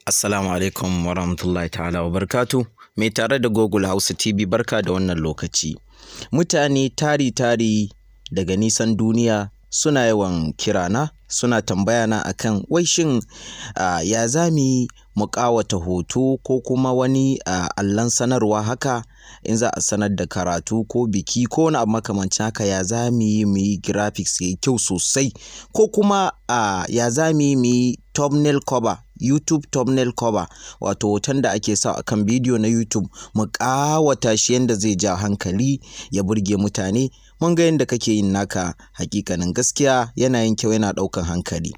Assalamu alaikum wa rahmatullahi ta'ala wa barakatu. Mai tare da Google Hausa TV, barka da wannan lokaci. Mutane tari daga nisan duniya suna yawan kirana, suna tambaya na akan wai shin ya zami mu ƙawata hoto ko kuma wani allon sanarwa haka in za a sanar da karatu ko biki ko wani abu makamancin haka, ya zami mu yi graphics yayi kyau sosai, ko kuma ya zami mu yi thumbnail cover, YouTube thumbnail cover, wato hoton da ake sa akan bidiyo na YouTube, mu ƙawata shi yanda zai ja hankali ya burge mutane. Mun ga yanda kake yin naka, hakikanin gaskiya yana yin kyau, yana ɗaukan hankali.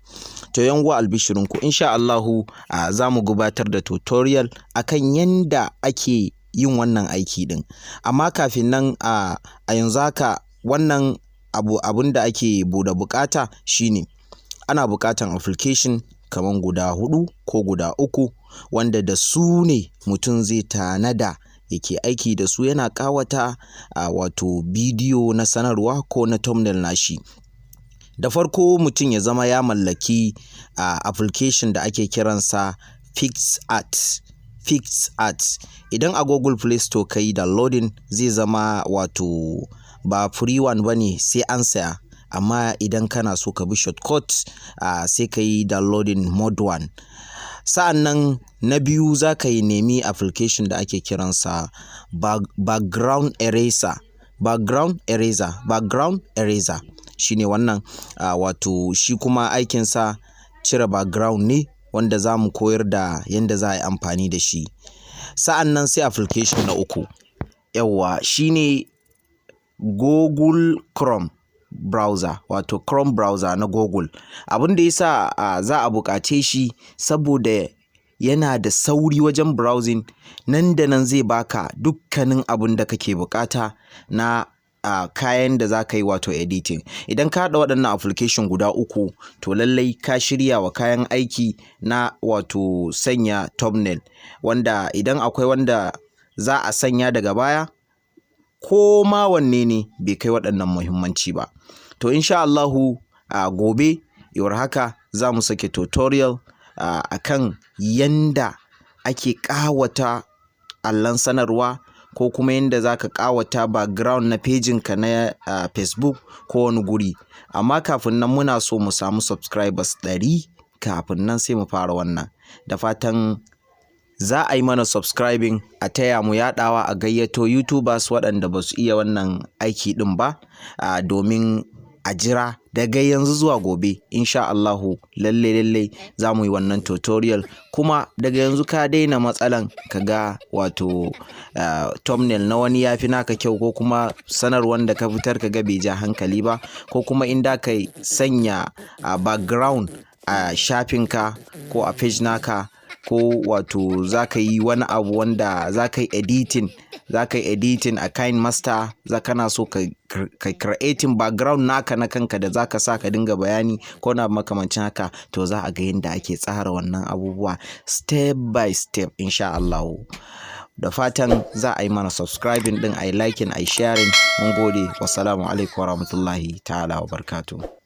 To yan uwa, albishirinku, insha Allahu za mu gabatar da tutorial akan yanda ake yin wannan aiki din. Amma kafin nan a yanzu haka wannan abun da ake da bukata shine ana bukatan application kaman guda 4 ko guda 3 wanda da su ne mutum zai tanada yake aiki da su, yana ƙawata wato bidiyo na sanarwa ko na thumbnail nashi. Da farko mutum ya zama ya mallaki application da ake kiransa PixArt. Idan a Google Play Store ka yi downloading, zai zama wato ba free one bane, sai an saya. Amma idan kana so ka bi shortcut sai ka yi downloading mode 1. Sa'annan na biyu za ka yi nemi application da ake kiransa background eraser shine wannan wato shi kuma aikinsa cire background ne, wanda za mu koyar da yanda za a yi amfani da shi. Sa'annan sai application na 3 yawa shine Google Chrome browser, wato Chrome browser na Google. Abin da yasa za a buƙace shi saboda yana da sauri wajen browsing, nan da nan zai baka dukkanin abin da kake bukata na kayan da za ka yi wato editing. Idan ka haɗa waɗannan application guda 3, to lallai ka shirya wa kayan aiki na wato sanya thumbnail, wanda idan akwai wanda za a sanya daga baya, ko ma wanne ne bai kai waɗannan muhimmanci ba. To insha Allahu gobe yawar haka za mu sake tutorial akan yanda ake ƙawata allon sanarwa, ko kuma yanda za ka ƙawata background na pejinka na Facebook ko wani guri. Amma kafin nan muna so mu samu subscribers 100 kafin nan sai mu fara wannan. Da fatan za a yi mana subscribing, a taya mu yaɗawa, a gayyato YouTubers waɗanda ba su iya wannan aiki ɗin ba, domin a jira daga yanzu zuwa gobe insha Allahu lalle za mu yi wannan tutorial. Kuma daga yanzu ka daina matsalan kaga wato thumbnail na wani yafi naka kyau, ko kuma sanarwar da ka fitar kaga bai ja hankali ba, ko kuma inda ka sanya background a shafinka ko a page naka, ko wato za ka yi wani abu wanda za ka yi editing a kind master, za kana so ka creating background naka na kanka da za ka sa ka dinga bayani ko na makamancin haka, to za a ga yadda ake tsara wannan abubuwa step by step insha Allah. Da fatan za a yi mana subscribing din, a yi liking, a yi sharing. Mun gode, wassalamu alaikum warahmatullahi ta'ala wa barakatuh.